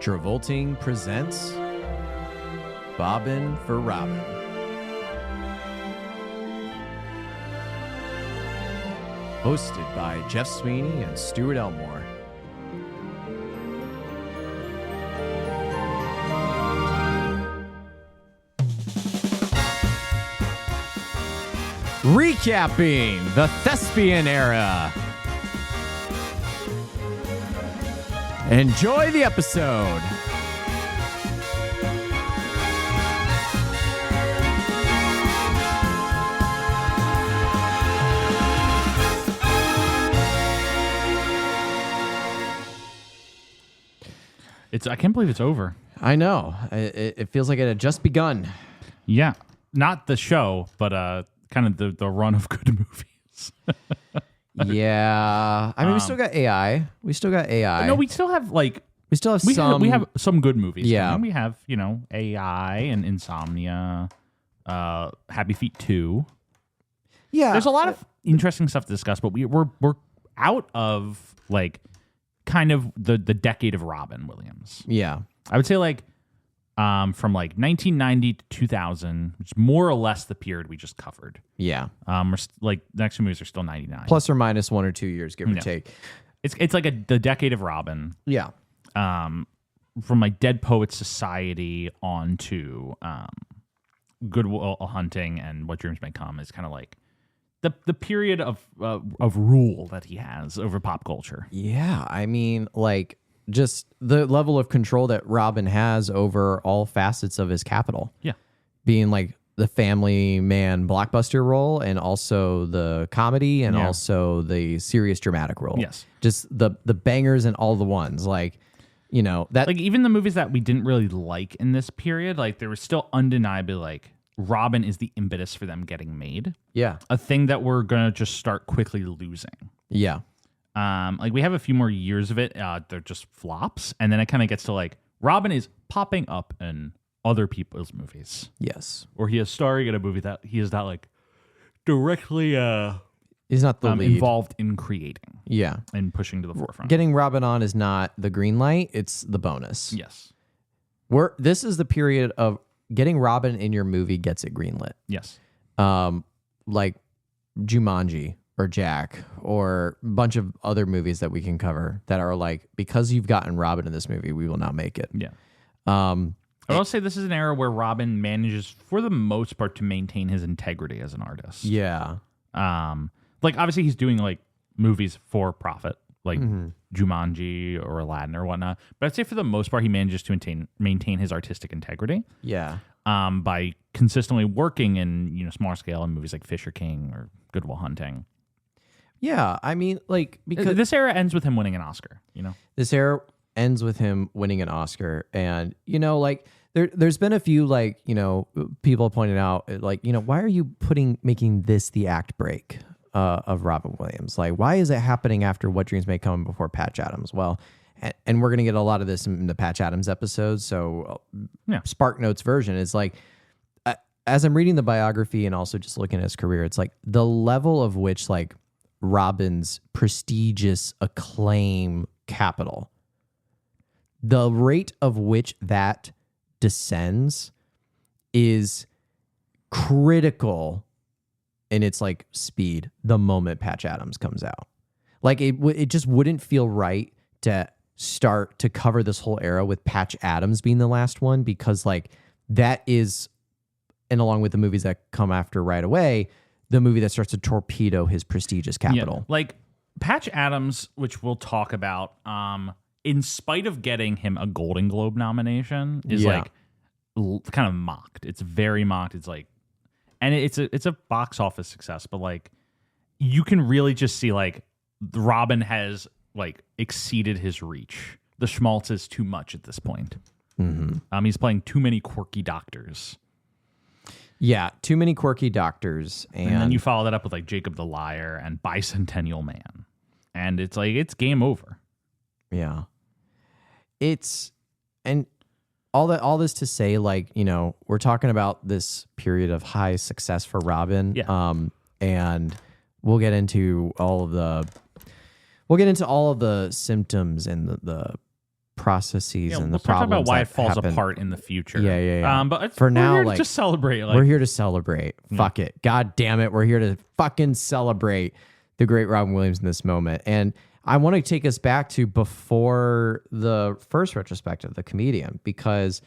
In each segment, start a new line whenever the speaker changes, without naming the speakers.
Travolting presents Bobbin for Robin. Hosted by Jeff Sweeney and Stuart Elmore. Recapping the Thespian era. Enjoy the episode.
I can't believe it's over.
I know. It feels like it had just begun.
Yeah. Not the show, but kind of the run of good movies.
Yeah. I mean, we still got AI.
No, we still have
some.
we have some good movies.
Yeah.
We have, AI and Insomnia, Happy Feet 2.
Yeah.
There's a lot of interesting stuff to discuss, but we're out of kind of the decade of Robin Williams.
Yeah.
I would say from 1990 to 2000, which is more or less the period we just covered.
Yeah.
The next two movies are still 99.
Plus or minus 1 or 2 years, give or take.
It's like the decade of Robin.
Yeah.
From Dead Poets Society on to Good Will Hunting and What Dreams May Come is kind of like the period of rule that he has over pop culture.
Yeah. I mean, just the level of control that Robin has over all facets of his capital.
Yeah.
Being the family man blockbuster role and also the comedy and also the serious dramatic role.
Yes.
Just the bangers and all the ones.
Even the movies that we didn't really like in this period, there was still undeniably Robin is the impetus for them getting made.
Yeah.
A thing that we're going to just start quickly losing.
Yeah.
We have a few more years of it. They're just flops. And then it kind of gets to Robin is popping up in other people's movies.
Yes.
Or he is starring in a movie that he is not directly
he's not the lead.
Involved in creating.
Yeah.
And pushing to the forefront.
Getting Robin on is not the green light. It's the bonus.
Yes.
This is the period of getting Robin in your movie gets it greenlit.
Yes.
Like Jumanji or Jack or a bunch of other movies that we can cover that are because you've gotten Robin in this movie, we will not make it.
Yeah. I will say this is an era where Robin manages, for the most part, to maintain his integrity as an artist.
Yeah.
Obviously he's doing movies for profit, Jumanji or Aladdin or whatnot. But I'd say for the most part, he manages to maintain his artistic integrity.
Yeah.
By consistently working in smaller scale in movies like Fisher King or Good Will Hunting.
Yeah, I mean, because
this era ends with him winning an Oscar.
This era ends with him winning an Oscar, and there's been a few people pointed out why are you making this the act break of Robin Williams? Why is it happening after What Dreams May Come before Patch Adams? Well, and we're gonna get a lot of this in the Patch Adams episode. So Spark Notes version is as I'm reading the biography and also just looking at his career, it's the level of which Robin's prestigious acclaim capital, the rate of which that descends is critical in its speed the moment Patch Adams comes out. It just wouldn't feel right to start to cover this whole era with Patch Adams being the last one, because that is, and along with the movies that come after right away, the movie that starts to torpedo his prestigious capital.
Yeah, Patch Adams, which we'll talk about, in spite of getting him a Golden Globe nomination, is kind of mocked. It's very mocked. It's and it's a box office success, but you can really just see Robin has exceeded his reach. The schmaltz is too much at this point.
Mm-hmm.
He's playing too many quirky doctors.
Yeah, too many quirky doctors. And
then you follow that up with Jacob the Liar and Bicentennial Man. And it's game over.
Yeah. And all this to say, we're talking about this period of high success for Robin.
Yeah.
And we'll get into all of the symptoms and the processes and the
we'll talk
problems
about why
that
it falls
happen.
apart in the future.
Yeah.
But
For
we're
now,
here to
like,
just celebrate. Like,
we're here to celebrate. Fuck it. God damn it. We're here to fucking celebrate the great Robin Williams in this moment. And I want to take us back to before the first retrospective, The Comedian, because,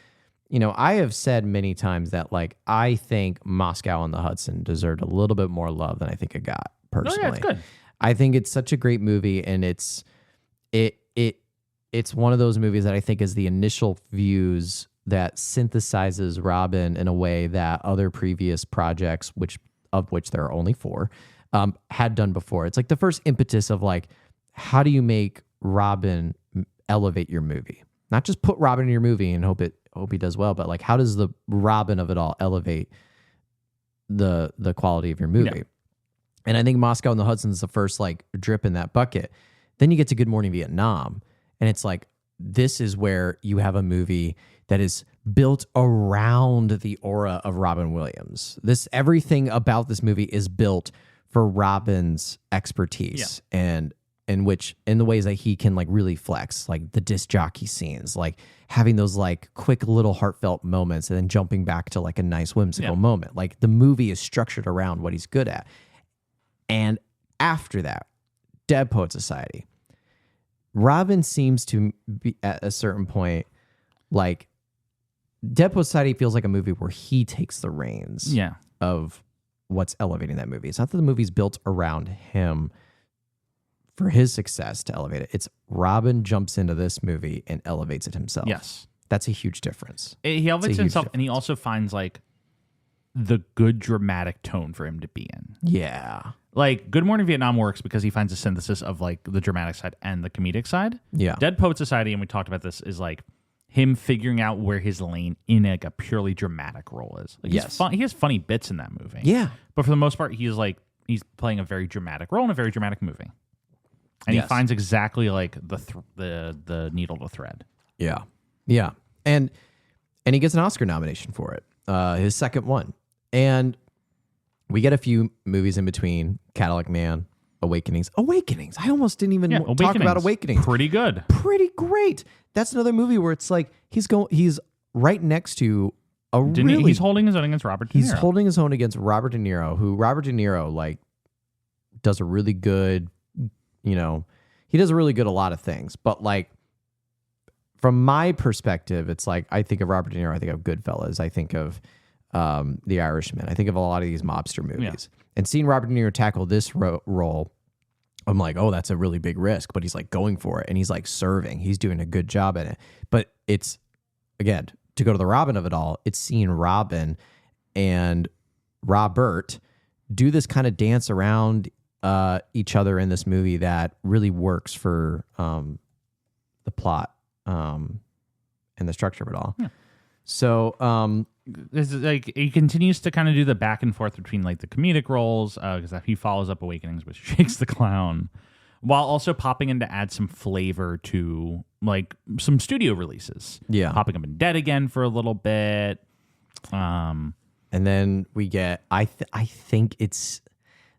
you know, I have said many times that, like, I think Moscow on the Hudson deserved a little bit more love than I think it got, personally.
Oh, yeah, it's good.
I think it's such a great movie, and it's one of those movies that I think is the initial views that synthesizes Robin in a way that other previous projects, of which there are only 4, had done before. It's like the first impetus of, like, how do you make Robin elevate your movie? Not just put Robin in your movie and hope he does well, but, like, how does the Robin of it all elevate the quality of your movie?
Yeah.
And I think Moscow on the Hudson is the first, like, drip in that bucket. Then you get to Good Morning Vietnam, and it's like, this is where you have a movie that is built around the aura of Robin Williams. Everything about this movie is built for Robin's expertise, and in the ways that he can, like, really flex, like the disc jockey scenes, like having those, like, quick little heartfelt moments and then jumping back to, like, a nice whimsical moment. Like, the movie is structured around what he's good at. And after that, Dead Poet Society, Robin seems to be at a certain point, like, Dead Poet Society feels like a movie where he takes the reins of what's elevating that movie. It's not that the movie's built around him for his success to elevate it. It's Robin jumps into this movie and elevates it himself.
Yes.
That's a huge difference.
He elevates himself, and he also finds, like, the good dramatic tone for him to be in.
Yeah.
Like, Good Morning Vietnam works because he finds a synthesis of, like, the dramatic side and the comedic side.
Yeah.
Dead Poet Society, and we talked about this, is, like, him figuring out where his lane in, like, a purely dramatic role is. Like,
yes.
He has funny bits in that movie.
Yeah.
But for the most part, he's playing a very dramatic role in a very dramatic movie. And he finds exactly, like, the needle to thread.
Yeah. Yeah. And he gets an Oscar nomination for it. His second one. And we get a few movies in between: Cadillac Man, Awakenings. I almost didn't even talk about Awakenings.
Pretty good.
Pretty great. That's another movie where it's like he's right next to
he's holding his own against Robert De Niro.
He's holding his own against Robert De Niro, who Robert De Niro, like, does a really good, you know, he does a really good a lot of things. But, like, from my perspective, it's like, I think of Robert De Niro, I think of Goodfellas, I think of The Irishman, I think of a lot of these mobster movies. And seeing Robert De Niro tackle this role, I'm like, oh, that's a really big risk, but he's, like, going for it, and he's, like, serving. He's doing a good job at it. But it's, again, to go to the Robin of it all, it's seeing Robin and Robert do this kind of dance around each other in this movie that really works for the plot and the structure of it all. Yeah. So
this is, like, he continues to kind of do the back and forth between, like, the comedic roles, because he follows up Awakenings with Shakes the Clown, while also popping in to add some flavor to, like, some studio releases.
Yeah.
Popping up in Dead again for a little bit.
And then we get, I think it's,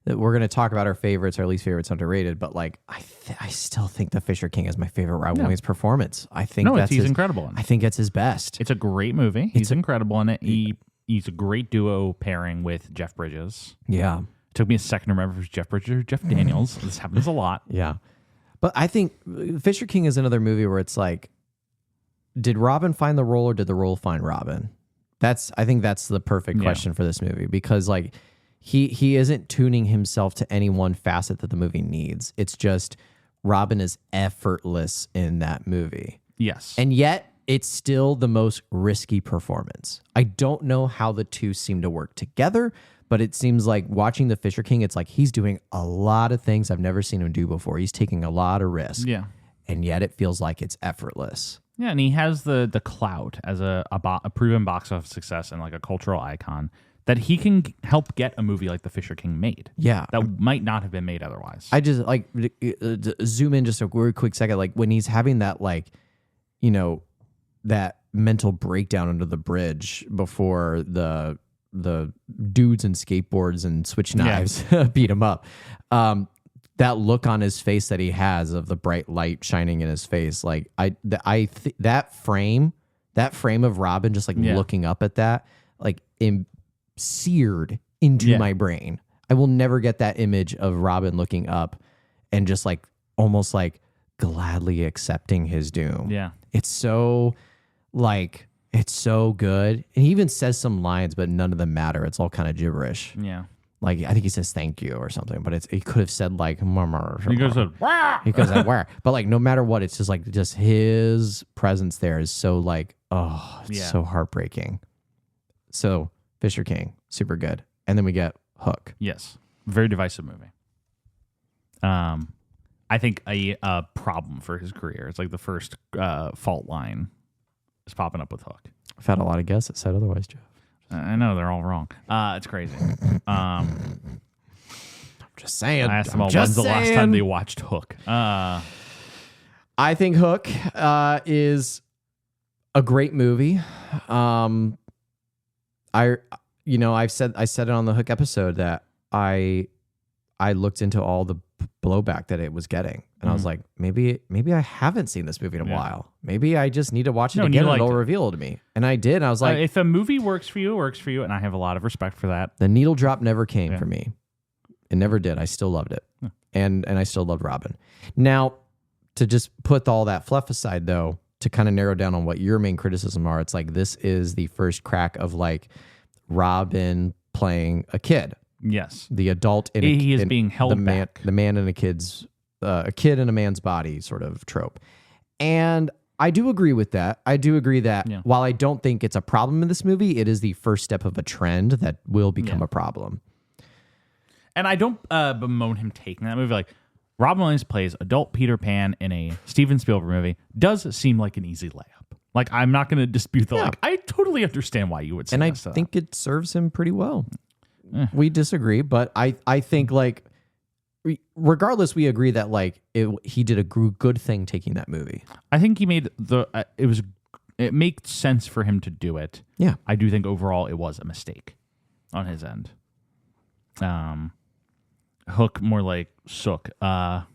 we're going to talk about our favorites, our least favorites, underrated, but, like, I still think The Fisher King is my favorite Robin Williams performance. I think
he's incredible in it.
I think it's his best.
It's a great movie. He's incredible in it. He's a great duo pairing with Jeff Bridges.
Yeah.
It took me a second to remember if it was Jeff Bridges or Jeff Daniels. This happens a lot.
Yeah. But I think Fisher King is another movie where it's like, did Robin find the role or did the role find Robin? I think that's the perfect question for this movie, because, like, he isn't tuning himself to any one facet that the movie needs. It's just Robin is effortless in that movie.
Yes.
And yet it's still the most risky performance. I don't know how the two seem to work together, but it seems like watching The Fisher King, it's like he's doing a lot of things I've never seen him do before. He's taking a lot of risk.
Yeah.
And yet it feels like it's effortless.
Yeah, and he has the clout as a proven box office success and, like, a cultural icon that he can help get a movie like The Fisher King made.
Yeah.
That might not have been made otherwise.
I just, like, zoom in just a very quick second. Like, when he's having that, like, you know, that mental breakdown under the bridge before the dudes and skateboards and switch knives beat him up. that look on his face that he has of the bright light shining in his face. Like that frame of Robin just like looking up at that, like seared into my brain. I will never get that image of Robin looking up and just like almost like gladly accepting his doom.
Yeah.
It's so good. And he even says some lines, but none of them matter. It's all kind of gibberish.
Yeah.
Like, I think he says thank you or something, but he could have said like, murmur.
He goes, wah!
He goes, where? But like, no matter what, it's just his presence there is so like, so heartbreaking. So Fisher King, super good. And then we get Hook.
Yes. Very divisive movie. I think a problem for his career. It's like the first fault line is popping up with Hook.
I've had a lot of guests that said otherwise, Jeff.
I know they're all wrong. It's crazy.
I'm just saying.
I asked them all when's the last time they watched Hook.
I think Hook is a great movie. I said it on the Hook episode that I looked into all the blowback that it was getting, and I was like, maybe I haven't seen this movie in a while. Maybe I just need to watch it again, and it'll reveal it to me. And I did. And I was like,
if a movie works for you, and I have a lot of respect for that.
The needle drop never came for me. It never did. I still loved it, and I still loved Robin. Now, to just put all that fluff aside, though, to kind of narrow down on what your main criticism are, it's like this is the first crack of like Robin playing a kid.
Yes,
the adult in
he is being held
back. The man in a kid in a man's body sort of trope, and I do agree with that. I do agree that while I don't think it's a problem in this movie, it is the first step of a trend that will become a problem.
And I don't bemoan him taking that movie. Like Robin Williams plays adult Peter Pan in a Steven Spielberg movie does seem like an easy layup. Like I'm not going to dispute the like. I totally understand why you would say.
And I think it serves him pretty well. We disagree, but I think like regardless, we agree that like he did a good thing taking that movie.
I think he made it made sense for him to do it.
Yeah,
I do think overall it was a mistake on his end. Hook more like sook.
Hook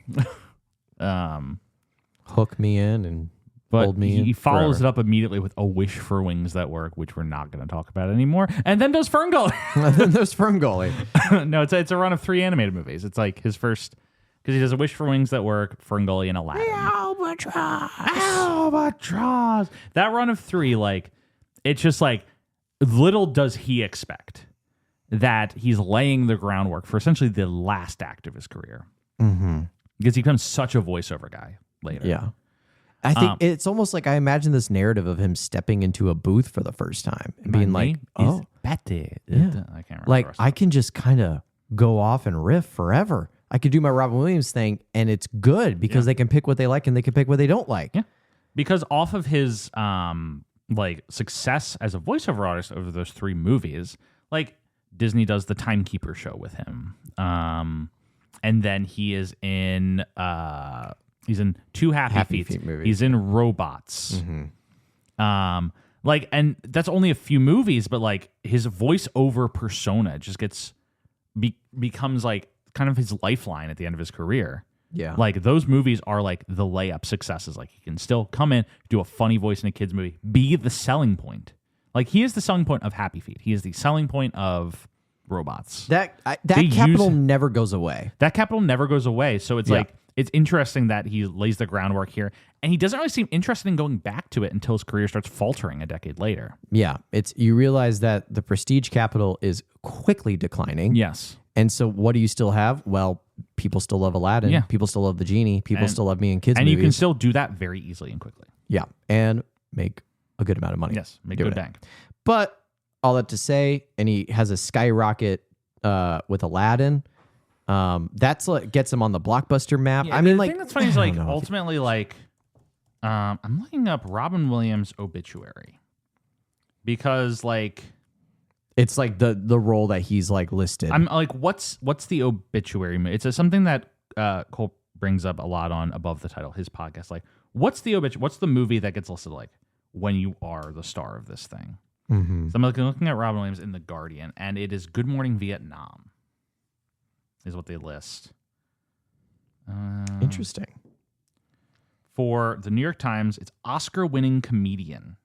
me in and
but
me
he
in
follows
forever.
it up immediately with A Wish for Wings That Work, which we're not going to talk about anymore, and then does Ferngully.
And then there's Ferngully.
No, it's a run of 3 animated movies. It's like his first because he does A Wish for Wings That Work, Ferngully, and Aladdin. Albatross. That run of 3, like it's just like little does he expect that he's laying the groundwork for essentially the last act of his career.
Mm-hmm.
Because he becomes such a voiceover guy later.
Yeah. I think it's almost like I imagine this narrative of him stepping into a booth for the first time and being like, oh,
Betty.
Yeah.
I can't remember.
Like I can just kind of go off and riff forever. I could do my Robin Williams thing and it's good because they can pick what they like and they can pick what they don't like.
Yeah. Because off of his like success as a voiceover artist over those 3 movies, like Disney does the Timekeeper show with him. And then he is in he's in 2 Happy Feet
movies.
He's in Robots. Mm-hmm. Like, and that's only a few movies, but like his voiceover persona just becomes like kind of his lifeline at the end of his career.
Yeah.
Like those movies are like the layup successes. Like he can still come in, do a funny voice in a kid's movie, be the selling point. Like he is the selling point of Happy Feet. He is the selling point of Robots.
That capital never goes away.
That capital never goes away. So it's like, it's interesting that he lays the groundwork here, and he doesn't really seem interested in going back to it until his career starts faltering a decade later.
Yeah, you realize that the prestige capital is quickly declining.
Yes.
And so what do you still have? Well, people still love Aladdin.
Yeah.
People still love the Genie. People still love me in kids'
and
movies.
you can still do that very easily and quickly.
Yeah, and make a good amount of money.
Yes, make good bank.
But all that to say, and he has a skyrocket with Aladdin. That's what gets him on the blockbuster map.
Yeah,
I mean,
the
like,
thing that's funny is like ultimately, like, I'm looking up Robin Williams' obituary because, like,
it's like the role that he's like listed.
I'm like, what's the obituary? It's something that Cole brings up a lot on Above the Title, his podcast. Like, what's the obituary? What's the movie that gets listed like when you are the star of this thing?
Mm-hmm.
So I'm looking at Robin Williams in The Guardian, and it is Good Morning Vietnam. Is what they list.
Interesting.
For the New York Times, it's Oscar-winning comedian.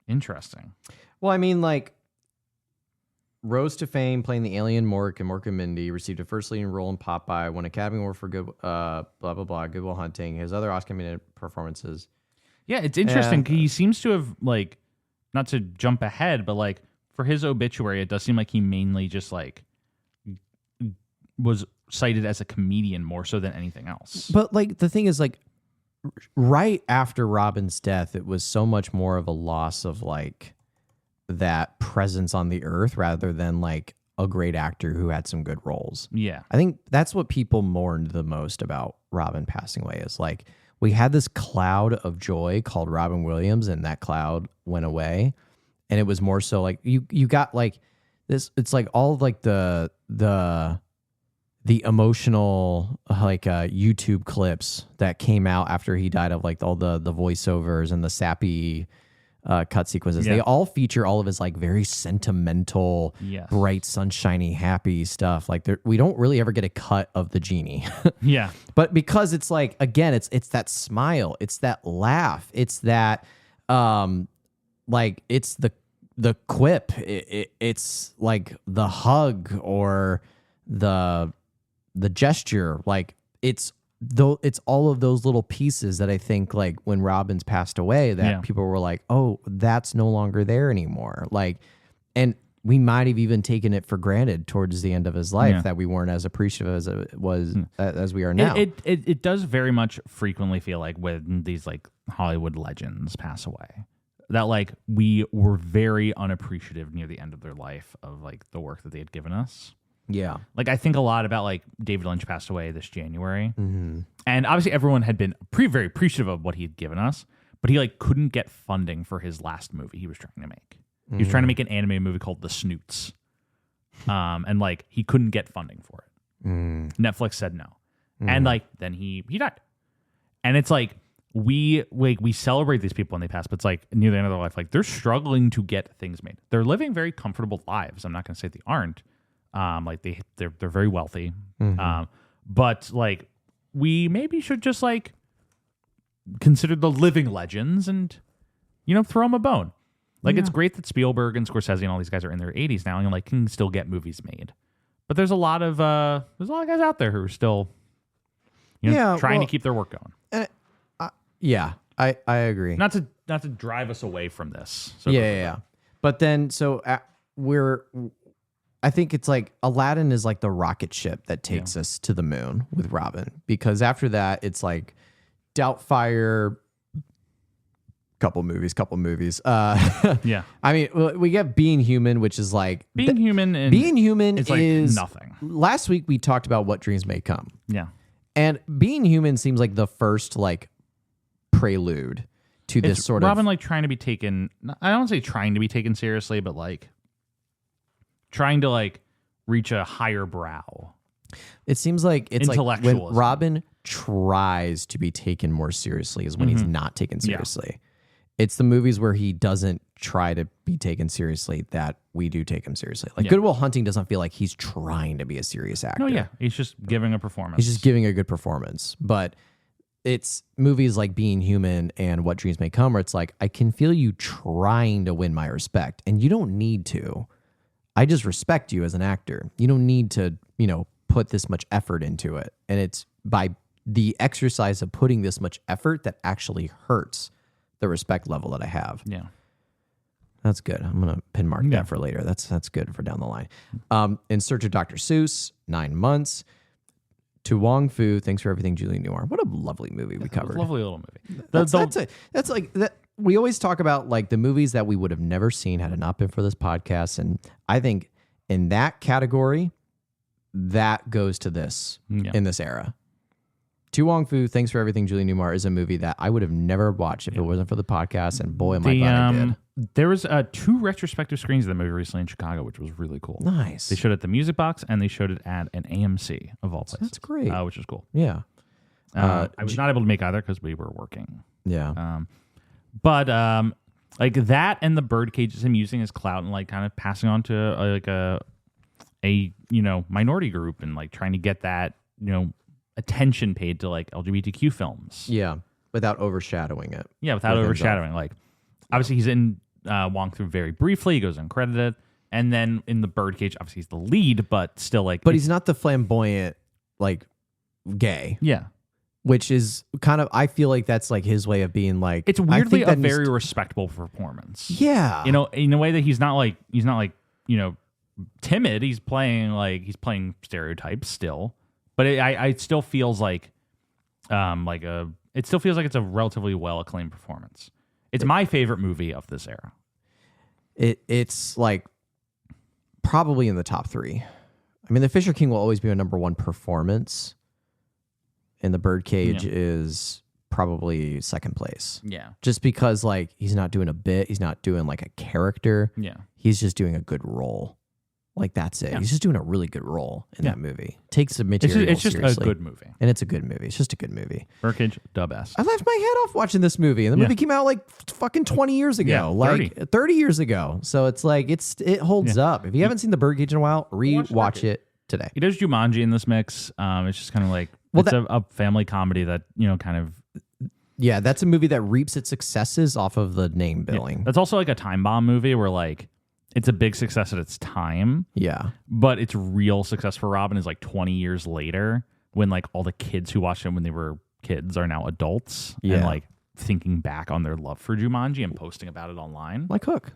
Interesting.
Well, I mean, like, rose to fame playing the alien Mork and Mork and Mindy, received a first leading role in Popeye, won Academy Award for Good blah blah blah, Good Will Hunting. His other Oscar-nominated performances.
Yeah, it's interesting. He seems to have, like, not to jump ahead, but like for his obituary, it does seem like he mainly just like was cited as a comedian more so than anything else.
But like the thing is, like, right after Robin's death, it was so much more of a loss of like that presence on the earth rather than like a great actor who had some good roles.
Yeah.
I think that's what people mourned the most about Robin passing away is like we had this cloud of joy called Robin Williams and that cloud went away. And it was more so like you got like this, it's like all of like the emotional like YouTube clips that came out after he died of like all the voiceovers and the sappy cut sequences.
Yeah.
They all feature all of his like very sentimental,
Yes.
bright, sunshiny, happy stuff. Like we don't really ever get a cut of the genie.
Yeah.
But because it's like, again, it's that smile, it's that laugh, it's that like it's the quip, it's like the hug or the gesture, like it's all of those little pieces that I think like when Robbins passed away that people were like, oh, that's no longer there anymore. Like, and we might have even taken it for granted towards the end of his life that we weren't as appreciative as it was as we are now.
It does very much frequently feel like when these like Hollywood legends pass away that like we were very unappreciative near the end of their life of like the work that they had given us.
Yeah.
Like I think a lot about like David Lynch passed away this January. Mm-hmm. And obviously everyone had been very appreciative of what he had given us, but he like couldn't get funding for his last movie he was trying to make. He was trying to make an anime movie called The Snoots. And like he couldn't get funding for it. Netflix said no. And like then he died. And it's like we celebrate these people when they pass, but it's like near the end of their life, like they're struggling to get things made. They're living very comfortable lives. I'm not going to say they aren't. Like they're very wealthy. But like we maybe should just like consider the living legends and, you know, throw them a bone. Like it's great that Spielberg and Scorsese and all these guys are in their 80s now and like can still get movies made. But there's a lot of guys out there who are still, you know, trying to keep their work going.
I agree.
Not to drive us away from this. So
Yeah. But then I think it's like Aladdin is like the rocket ship that takes us to the moon with Robin, because after that it's like Doubtfire, couple movies. I mean, we get Being Human, which is like
Being Human
is
like nothing.
Last week we talked about What Dreams May Come.
Yeah.
And Being Human seems like the first like prelude to this sort
Robin
of
like trying to be taken. I don't say trying to be taken seriously, but like trying to like reach a higher brow.
It seems like it's like when
Intellectualism.
Robin tries to be taken more seriously is when he's not taken seriously. It's the movies where he doesn't try to be taken seriously that we do take him seriously. Like Good Will Hunting doesn't feel like he's trying to be a serious actor.
No, yeah. He's just giving a performance.
He's just giving a good performance. But it's movies like Being Human and What Dreams May Come where it's like, I can feel you trying to win my respect and you don't need to. I just respect you as an actor. You don't need to, you know, put this much effort into it. And it's by the exercise of putting this much effort that actually hurts the respect level that I have.
Yeah.
That's good. I'm going to pin mark that for later. That's good for down the line. In Search of Dr. Seuss, 9 months. To Wong Fu, Thanks for Everything, Julie Newmar. What a lovely movie we covered.
Lovely little movie.
That's like that. We always talk about like the movies that we would have never seen had it not been for this podcast. And I think in that category, that goes to this in this era. To Wong Fu, Thanks for Everything, Julie Newmar is a movie that I would have never watched if it wasn't for the podcast. And boy, am I glad I did.
There was 2 retrospective screenings of the movie recently in Chicago, which was really cool.
Nice.
They showed it at the Music Box and they showed it at an AMC of all places.
That's great.
Which is cool.
Yeah.
I was not able to make either because we were working.
Yeah.
But like that and the Birdcage is him using his clout and like kind of passing on to a you know minority group and like trying to get that attention paid to like LGBTQ films.
Yeah, without overshadowing it.
Yeah, without overshadowing. Like, obviously he's in Walkthrough very briefly. He goes uncredited. And then in The Birdcage, obviously he's the lead, but still like...
But he's not the flamboyant, like, gay.
Yeah.
Which is kind of... I feel like that's like his way of being like...
It's weirdly a very respectable performance.
Yeah.
In a way that he's not like timid. He's playing stereotypes still. But it still feels like it still feels like it's a relatively well acclaimed performance. It's my favorite movie of this era.
It's like probably in the top 3. I mean, The Fisher King will always be a number 1 performance, and The Birdcage is probably second place.
Yeah,
just because like he's not doing a bit, he's not doing like a character.
Yeah,
he's just doing a good role. Like that's it. Yeah. He's just doing a really good role in that movie. Takes the material
It's just
seriously.
a good movie.
And it's a good movie. It's just a good movie.
Birdcage, the best.
I laughed my head off watching this movie. And the movie came out like fucking 20 years ago.
Yeah,
30 years ago. So it's like, it holds up. If you haven't seen The Birdcage in a while, re-watch it today.
He does Jumanji in this mix. It's just kind of like, a family comedy that, kind of...
Yeah, that's a movie that reaps its successes off of the name billing.
Yeah. That's also like a time bomb movie where like, it's a big success at its time.
Yeah.
But its real success for Robin is like 20 years later when like all the kids who watched it when they were kids are now adults and like thinking back on their love for Jumanji and posting about it online.
Like Hook.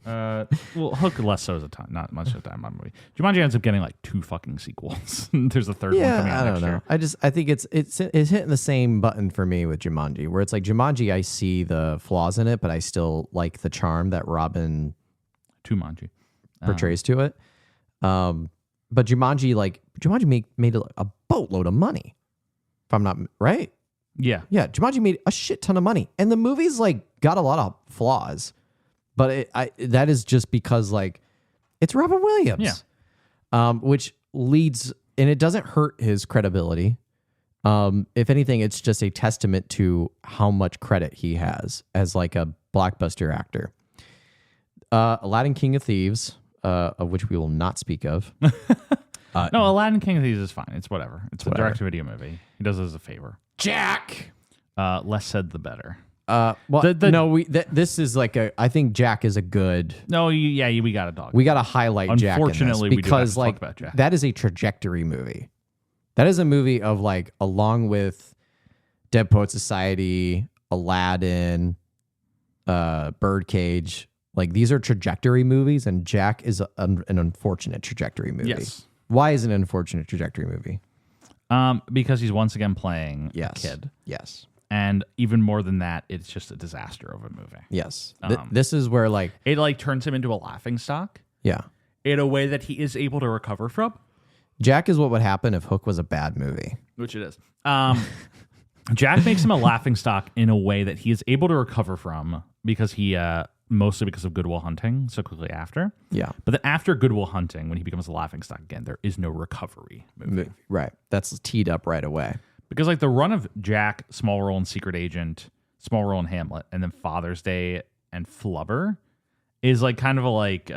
Well, Hook less so as not much of a time bomb movie. Jumanji ends up getting like 2 fucking sequels. There's a third one coming out next year.
I think it's hitting the same button for me with Jumanji, where it's like Jumanji, I see the flaws in it, but I still like the charm that Robin portrays to it. But Jumanji made a boatload of money, if I'm not right.
Yeah,
Jumanji made a shit ton of money, and the movie's like got a lot of flaws. But that is just because like it's Robin Williams, which leads, and it doesn't hurt his credibility. If anything, it's just a testament to how much credit he has as like a blockbuster actor. Aladdin King of Thieves, of which we will not speak of.
No, Aladdin King of Thieves is fine. It's whatever. It's a direct-to-video movie. He does it as a favor.
Jack.
Less said, the better.
This is like I think Jack is a good.
No, we got a dog.
We got to highlight Jack.
Unfortunately,
because
we do have
like
to talk about Jack.
That is a trajectory movie. That is a movie of like, along with Dead Poet Society, Aladdin, Birdcage. Like these are trajectory movies, and Jack is an unfortunate trajectory movie.
Yes.
Why is it an unfortunate trajectory movie?
Because he's once again playing a kid.
Yes.
And even more than that, it's just a disaster of a movie.
Yes. This is where like...
It like turns him into a laughingstock.
Yeah.
In a way that he is able to recover from.
Jack is what would happen if Hook was a bad movie.
Which it is. Jack makes him a laughingstock in a way that he is able to recover from because he... mostly because of Good Will Hunting so quickly after.
Yeah.
But then after Good Will Hunting, when he becomes a laughingstock again, there is no recovery movie.
Right. That's teed up right away.
Because like the run of Jack, small role in Secret Agent, small role in Hamlet, and then Father's Day and Flubber is like kind of a like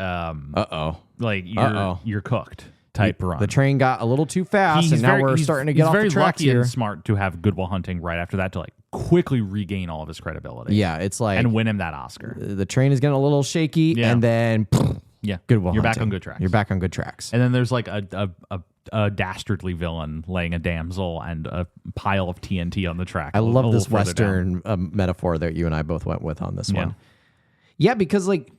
like you're cooked type run.
The train got a little too fast, and now we're starting to get off the tracks here.
He's very lucky and smart to have Good Will Hunting right after that to like quickly regain all of his credibility.
Yeah, it's like
and win him that Oscar.
The train is getting a little shaky, and then Good Will Hunting.
You're back on good tracks.
You're back on good tracks.
And then there's like a dastardly villain laying a damsel and a pile of TNT on the track.
I love this Western metaphor that you and I both went with on this one. Yeah, because like,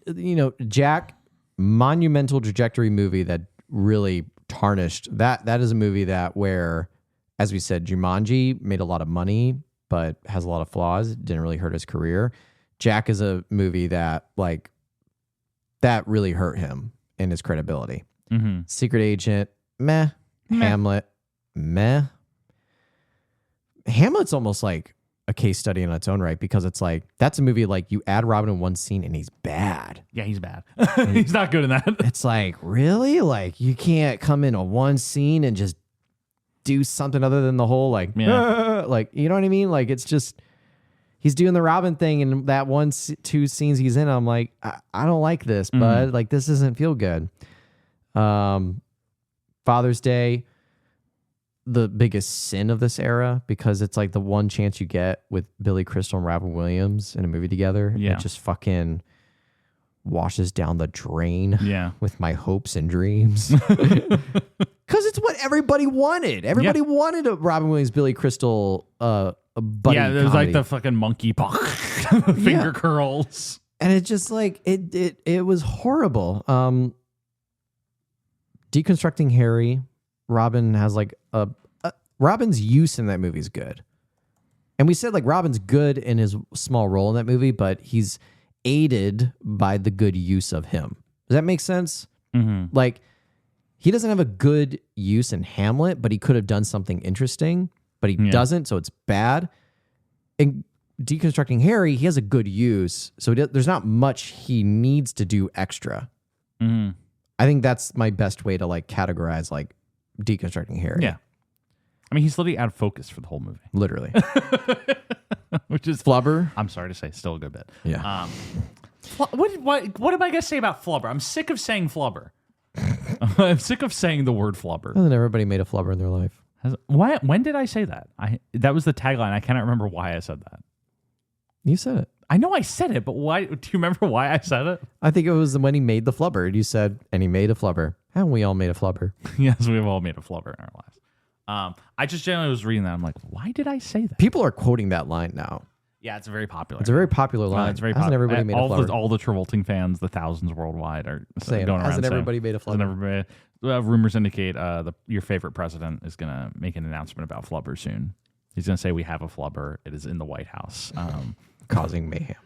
Jack, monumental trajectory movie that really tarnished. That is a movie that where, as we said, Jumanji made a lot of money, but has a lot of flaws. Didn't really hurt his career. Jack is a movie that like, that really hurt him in his credibility.
Mm-hmm.
Secret Agent, meh. Hamlet, meh. Hamlet's almost like a case study in its own right, because it's like, that's a movie like you add Robin in one scene and he's bad.
Yeah, he's bad. He's not good in that.
It's like, really? Like, you can't come in a one scene and just do something other than the whole like, like, you know what I mean? Like, it's just, he's doing the Robin thing in that two scenes he's in. I'm like, I don't like this, bud. Like, this doesn't feel good. Father's Day, the biggest sin of this era because it's like the one chance you get with Billy Crystal and Robin Williams in a movie together.
Yeah.
It just fucking washes down the drain
Yeah.
with my hopes and dreams. Because it's what everybody wanted. Everybody wanted a Robin Williams, Billy Crystal buddy
Yeah, there's
comedy.
like the fucking monkey paw finger curls.
And it just like it was horrible. Deconstructing Harry, Robin has like Robin's use in that movie is good. And we said like Robin's good in his small role in that movie, but he's aided by the good use of him. Does that make sense?
Mm-hmm.
Like he doesn't have a good use in Hamlet, but he could have done something interesting, but he doesn't, so it's bad. And Deconstructing Harry, he has a good use, so there's not much he needs to do extra.
Mm-hmm.
I think that's my best way to like categorize like Deconstructing Harry.
Yeah. I mean, he's literally out of focus for the whole movie.
Literally.
Which is
Flubber.
I'm sorry to say, still a good bit.
Yeah.
What am I gonna say about Flubber? I'm sick of saying Flubber. I'm sick of saying the word Flubber.
Hasn't everybody made a flubber in their life?
When did I say that? That was the tagline. I cannot remember why I said that.
You said it.
I know I said it, but why? Do you remember why I said it?
I think it was when he made the flubber. And you said, and he made a flubber. Haven't we all made a flubber?
Yes, we've all made a flubber in our lives. I just generally was reading that. I'm like, why did I say that?
People are quoting that line now.
Yeah, it's very popular.
It's a very popular line.
It's very
Hasn't
popular.
everybody made a flubber?
All the Travolting fans, the thousands worldwide, are
Saying,
going around
hasn't
saying,
everybody made a flubber?
hasn't everybody- rumors indicate your favorite president is going to make an announcement about flubber soon. He's going to say we have a flubber. It is in the White House.
Causing mayhem.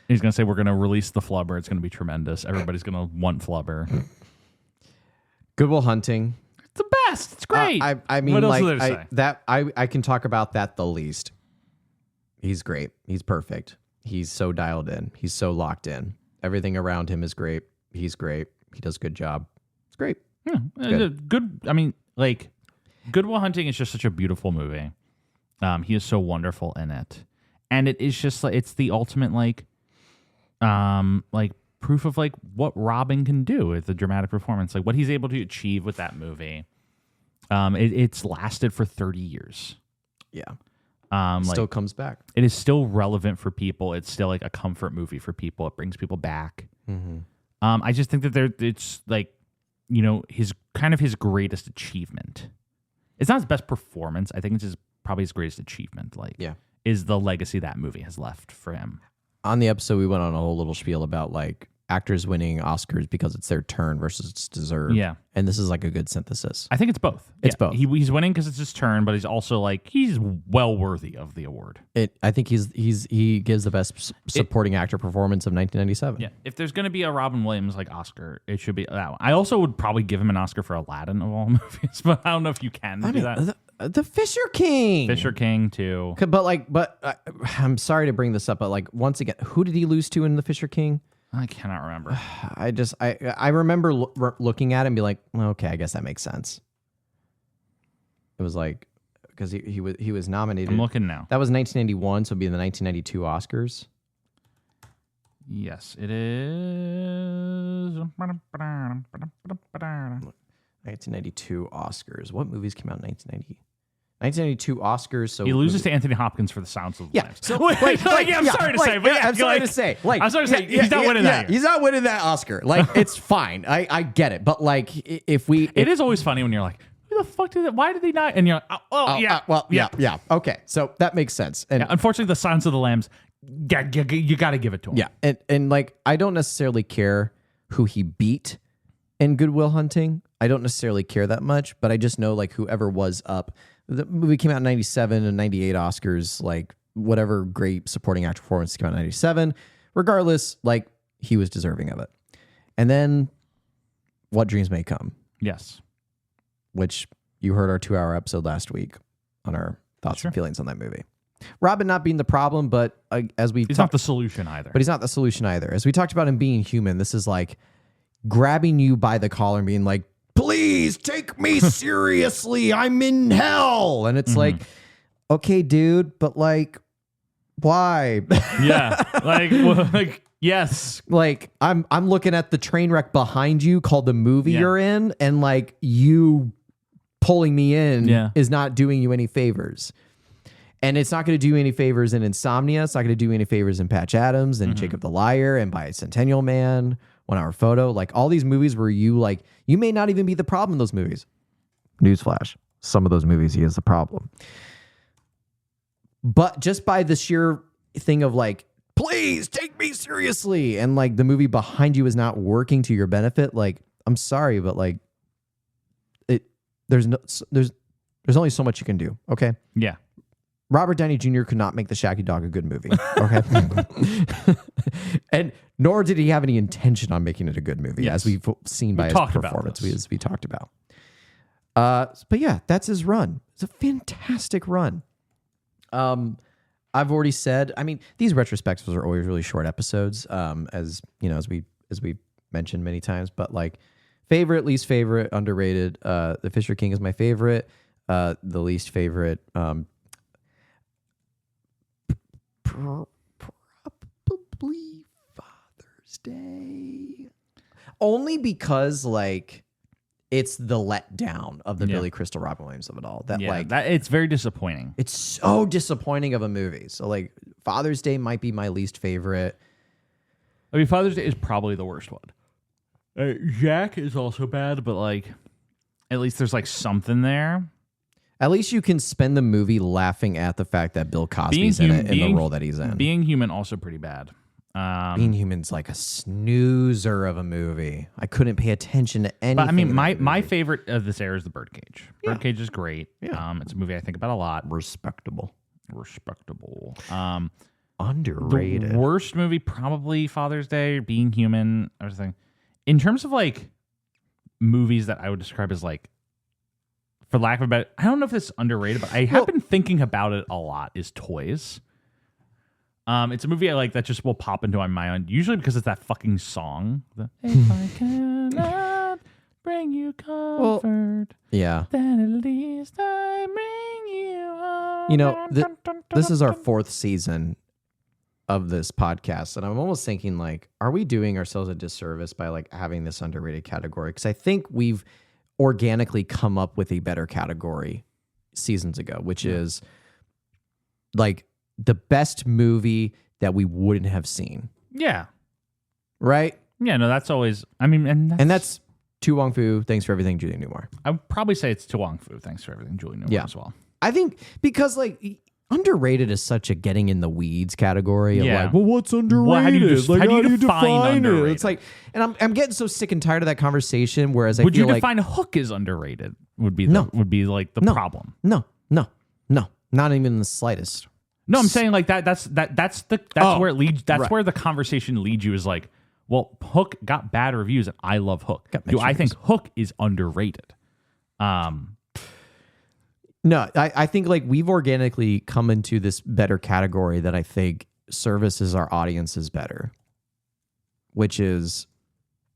He's going to say we're going to release the flubber. It's going to be tremendous. Everybody's going to want flubber.
Good Will Hunting.
It's the best. It's great.
I mean,
what else
like
is there to say?
I can talk about that the least. He's great. He's perfect. He's so dialed in. He's so locked in. Everything around him is great. He's great. He does a good job. It's great.
Yeah, good. I mean, like, Good Will Hunting is just such a beautiful movie. He is so wonderful in it, and it is just like it's the ultimate like proof of like what Robin can do with the dramatic performance, like what he's able to achieve with that movie. It's lasted for 30 years.
Yeah. Still comes back.
It is still relevant for people. It's still like a comfort movie for people. It brings people back.
Mm-hmm.
I just think that it's like, you know, his greatest achievement. It's not his best performance. I think it's probably his greatest achievement. Like, is the legacy that movie has left for him. On
the episode, we went on a whole little spiel about like actors winning Oscars because it's their turn versus it's deserved.
Yeah.
And this is like a good synthesis.
I think it's both.
It's both.
He's winning because it's his turn, but he's also like, he's well worthy of the award.
I think he gives the best supporting actor performance of 1997.
Yeah. If there's going to be a Robin Williams like Oscar, it should be that one. I also would probably give him an Oscar for Aladdin of all movies, but I don't know if you can do that.
The Fisher King.
Fisher King too.
But I'm sorry to bring this up, but like once again, who did he lose to in the Fisher King?
I cannot remember.
I remember looking at it and be like, okay, I guess that makes sense. It was like because he was nominated.
I'm looking now.
That was 1991, so it'd be in the 1992 Oscars.
Yes, it is.
1992 Oscars. What movies came out in 1990? 1992 Oscars. So
he loses to Anthony Hopkins for The Sounds of Life.
So
I'm sorry to say, but
I'm sorry to say,
he's not winning that.
He's not winning that Oscar. Like, it's fine. I get it, but like,
it is always funny when you're like, who the fuck did that? Why did he not? And you're like,
yeah. Okay, so that makes sense. And
unfortunately, The Silence of the Lambs, you got to give it to him.
Yeah, and like, I don't necessarily care who he beat in Good Will Hunting. I don't necessarily care that much, but I just know like whoever was up. The movie came out in 97 and 98 Oscars, like whatever great supporting actor performance came out in 97. Regardless, like he was deserving of it. And then What Dreams May Come.
Yes.
Which you heard our 2-hour episode last week on our thoughts and feelings on that movie. Robin not being the problem, but
he's not the solution either.
But he's not the solution either. As we talked about him being human, this is like grabbing you by the collar and being like, please take me seriously. I'm in hell. And it's like, okay, dude, but like, why?
Yeah. Yes.
Like, I'm looking at the train wreck behind you called the movie you're in, and like you pulling me in
Yeah.
is not doing you any favors. And it's not going to do you any favors in Insomnia. It's not going to do you any favors in Patch Adams and Jacob the Liar and Bicentennial Man, 1 Hour Photo. Like all these movies where you may not even be the problem in those movies. Newsflash. Some of those movies he is the problem. But just by the sheer thing of like, please take me seriously. And like the movie behind you is not working to your benefit. Like, I'm sorry, but like there's only so much you can do. Okay.
Yeah.
Robert Downey Jr. could not make the Shaggy Dog a good movie. Okay. And nor did he have any intention on making it a good movie, as we've seen by his performance, as we talked about. But yeah, that's his run. It's a fantastic run. I've already said, I mean, these retrospectives are always really short episodes, as you know, as we mentioned many times, but like favorite, least favorite, underrated. The Fisher King is my favorite. The least favorite, probably Father's Day. Only because like it's the letdown of the Billy Crystal Robin Williams of it all. That
It's very disappointing.
It's so disappointing of a movie. So like Father's Day might be my least favorite.
I mean, Father's Day is probably the worst one. Jack is also bad, but like at least there's like something there.
At least you can spend the movie laughing at the fact that Bill Cosby's in the role that he's in.
Being Human also pretty bad.
Being Human's like a snoozer of a movie. I couldn't pay attention to anything.
But I mean, my favorite of this era is The Birdcage. Birdcage is great. Yeah. It's a movie I think about a lot.
Respectable. Underrated.
The worst movie, probably Father's Day, Being Human, everything. In terms of like movies that I would describe as like, for lack of a better, I don't know if it's underrated, but I have been thinking about it a lot, is Toys. It's a movie I like that just will pop into my mind, usually because it's that fucking song. If I cannot bring you comfort, then at least I bring you home.
You know, this is our 4th season of this podcast, and I'm almost thinking like, are we doing ourselves a disservice by like having this underrated category? Because I think we've organically come up with a better category seasons ago, which is like the best movie that we wouldn't have seen.
Yeah.
Right?
Yeah, no, that's always, I mean, and
that's Tu Wong Fu, Thanks for Everything, Julie Newmar.
I would probably say it's Tu Wong Fu, Thanks for Everything, Julie Newmar as well.
I think because like underrated is such a getting in the weeds category of like, well, what's underrated?
Well, how do you define
it?
underrated?
It's like, and I'm getting so sick and tired of that conversation. Whereas
would you define Hook as underrated? Would be like the problem.
No, not even in the slightest.
No, I'm saying like that's where it leads. That's where the conversation leads you, is like, well, Hook got bad reviews and I love Hook. Do I think Hook is underrated?
No, I think like we've organically come into this better category that I think services our audiences better, which is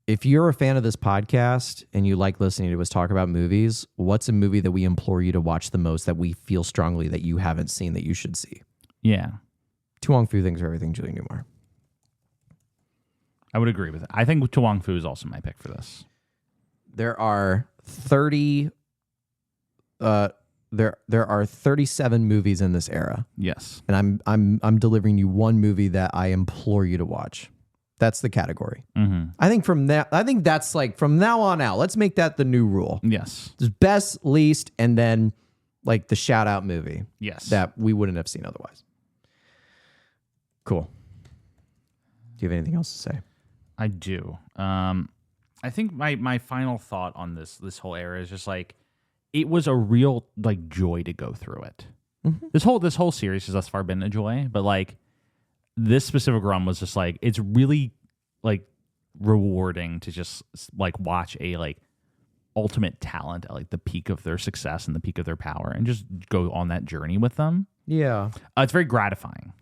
if you're a fan of this podcast and you like listening to us talk about movies, what's a movie that we implore you to watch the most that we feel strongly that you haven't seen that you should see?
Yeah.
Tu Wong Fu, Thanks for Everything, Julie Newmar.
I would agree with it. I think Tu Wong Fu is also my pick for this.
There are 37 movies in this era.
Yes.
And I'm delivering you one movie that I implore you to watch. That's the category.
Mm-hmm.
I think that's like from now on out, let's make that the new rule.
Yes.
There's best, least, and then like the shout out movie.
Yes.
That we wouldn't have seen otherwise. Cool. Do you have anything else to say?
I do. I think my final thought on this whole era is just like, it was a real like joy to go through it. Mm-hmm. This whole series has thus far been a joy, but like this specific run was just like, it's really like rewarding to just like watch a like ultimate talent at like the peak of their success and the peak of their power and just go on that journey with them.
Yeah.
It's very gratifying.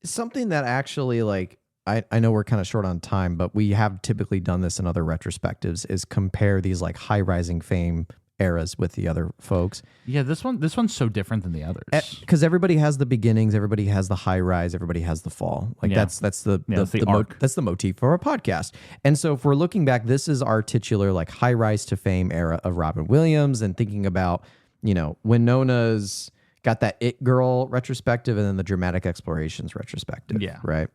Something that actually like, I know we're kind of short on time, but we have typically done this in other retrospectives, is compare these like high rising fame eras with the other folks.
Yeah, this one's so different than the others.
Because everybody has the beginnings, everybody has the high rise, everybody has the fall. Like
Yeah.
that's the
arc.
that's the motif for our podcast. And so if we're looking back, this is our titular like high rise to fame era of Robin Williams, and thinking about, you know, Winona's got that It Girl retrospective and then the Dramatic Explorations retrospective.
Yeah.
Right.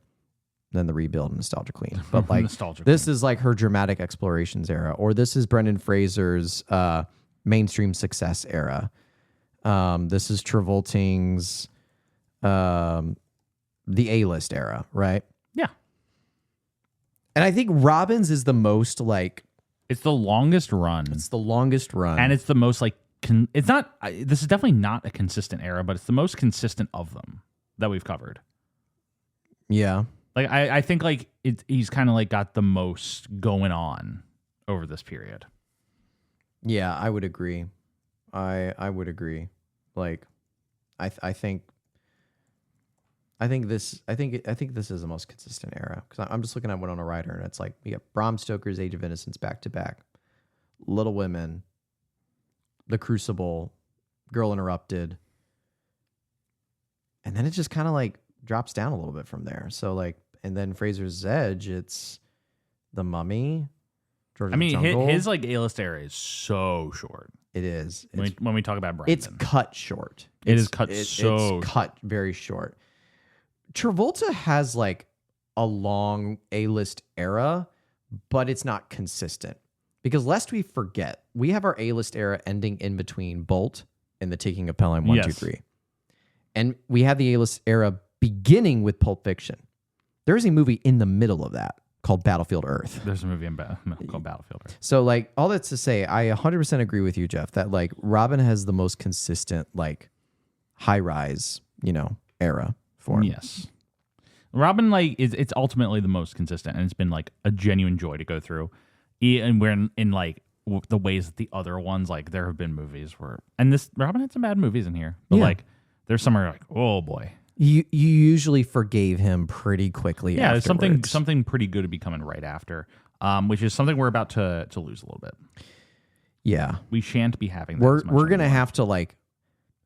Then the Rebuild and Nostalgia Queen. But like
Nostalgia
this is like her Dramatic Explorations era, or this is Brendan Fraser's mainstream success era. This is Travolting's the A-list era, right?
Yeah.
And I think Robin's is the most like
It's the longest run.
it's the longest run.
And it's the most like it's not this is definitely not a consistent era, but it's the most consistent of them that we've covered.
yeah.
Like I think like he's kind of like got the most going on over this period.
Yeah, I would agree. I would agree. Like I think this is the most consistent era, because I'm just looking at Winona Ryder, and it's like we got Bram Stoker's Age of Innocence back to back, Little Women, The Crucible, Girl Interrupted, and then it just kind of like drops down a little bit from there. So like, and then Fraser's Edge, it's The Mummy, George of the Jungle.
his like A-list era is so short.
It is.
When we talk about Brandon.
It's cut short.
It's
cut very short. Travolta has like a long A-list era, but it's not consistent. Because lest we forget, we have our A-list era ending in between Bolt and The Taking of Pelham 1, 2, 3. And we have the A-list era beginning with Pulp Fiction. There's a movie in the middle of that called Battlefield Earth.
There's a movie called Battlefield Earth.
So like all that's to say, I 100% agree with you, Jeff, that like Robin has the most consistent like high rise, you know, era for him.
Yes. Robin like it's ultimately the most consistent, and it's been like a genuine joy to go through. And we're in like the ways that the other ones, like there have been movies where, and this Robin had some bad movies in here, but like there's some where you're like, oh boy.
You usually forgave him pretty quickly.
Yeah, there's
afterwards.
something pretty good to be coming right after, which is something we're about to lose a little bit.
Yeah,
We shan't be having that.
we're gonna have to like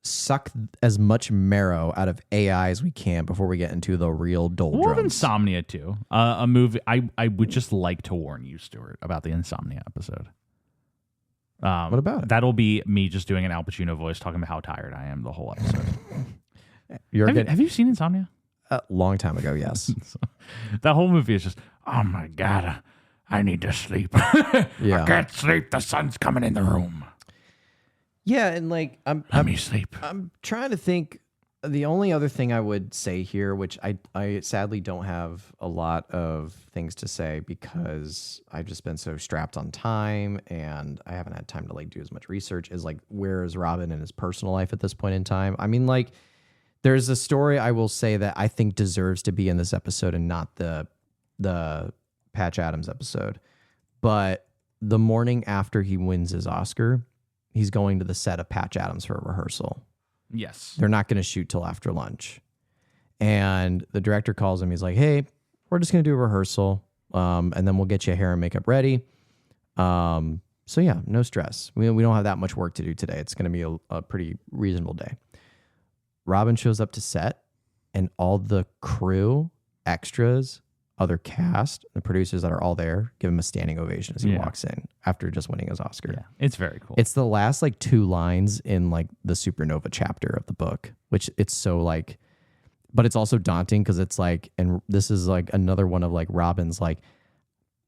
suck as much marrow out of AI as we can before we get into the real doldrums.
We'll have Insomnia too. A movie I would just like to warn you, Stuart, about the Insomnia episode.
What about it?
That'll be me just doing an Al Pacino voice talking about how tired I am the whole episode. Have you seen Insomnia?
A long time ago, yes.
That whole movie is just, oh my God, I need to sleep.
Yeah.
I can't sleep. The sun's coming in the room.
Yeah, and like
Let me sleep.
I'm trying to think. The only other thing I would say here, which I sadly don't have a lot of things to say because I've just been so strapped on time and I haven't had time to like do as much research, is like, where is Robin in his personal life at this point in time? I mean, like, there's a story I will say that I think deserves to be in this episode and not the Patch Adams episode. But the morning after he wins his Oscar, he's going to the set of Patch Adams for a rehearsal.
Yes.
They're not going to shoot till after lunch. And the director calls him. He's like, hey, we're just going to do a rehearsal. And then we'll get you hair and makeup ready. So yeah, no stress. We don't have that much work to do today. It's going to be a pretty reasonable day. Robin shows up to set, and all the crew, extras, other cast, the producers that are all there give him a standing ovation as he walks in after just winning his Oscar.
Yeah, it's very cool.
It's the last like 2 lines in like the Supernova chapter of the book, which it's so like, but it's also daunting because it's like, and this is like another one of like Robin's like,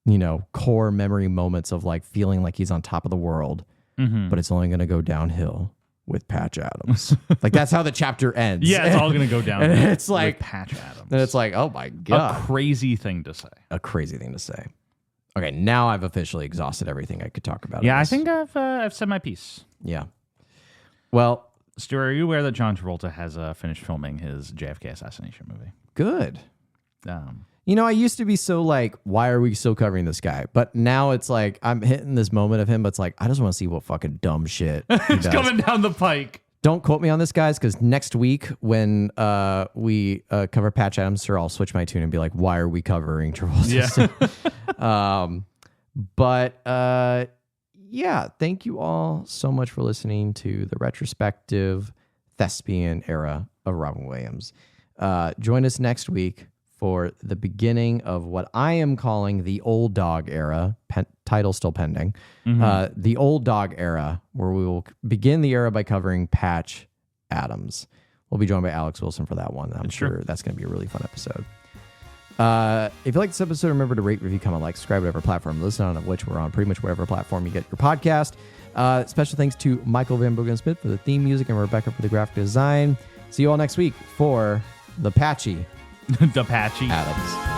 you know, core memory moments of like feeling like he's on top of the world, but it's only going to go downhill with Patch Adams. Like that's how the chapter ends.
Yeah, it's all going to go down.
And it's like
with Patch Adams.
And it's like, oh my God.
A crazy thing to say.
A crazy thing to say. Okay, now I've officially exhausted everything I could talk about.
Yeah, I think I've said my piece.
Yeah. Well,
Stuart, are you aware that John Travolta has finished filming his JFK assassination movie?
Good. You know, I used to be so like, why are we still covering this guy? But now it's like, I'm hitting this moment of him, but it's like, I just want to see what fucking dumb shit he
It's
does.
coming down the pike.
Don't quote me on this, guys, because next week when we cover Patch Adams, sure, I'll switch my tune and be like, why are we covering Travolta?
Yeah.
yeah, thank you all so much for listening to the retrospective Thespian era of Robin Williams. Join us next week for the beginning of what I am calling the Old Dog era, title still pending, the Old Dog era, where we will begin the era by covering Patch Adams. We'll be joined by Alex Wilson for that one. I'm sure that's going to be a really fun episode. If you like this episode, remember to rate, review, comment, like, subscribe, whatever platform you listen on, of which we're on pretty much whatever platform you get your podcast. Special thanks to Michael Van Bogen-Smith for the theme music and Rebecca for the graphic design. See you all next week for the Patchy
the Patchy
Adams.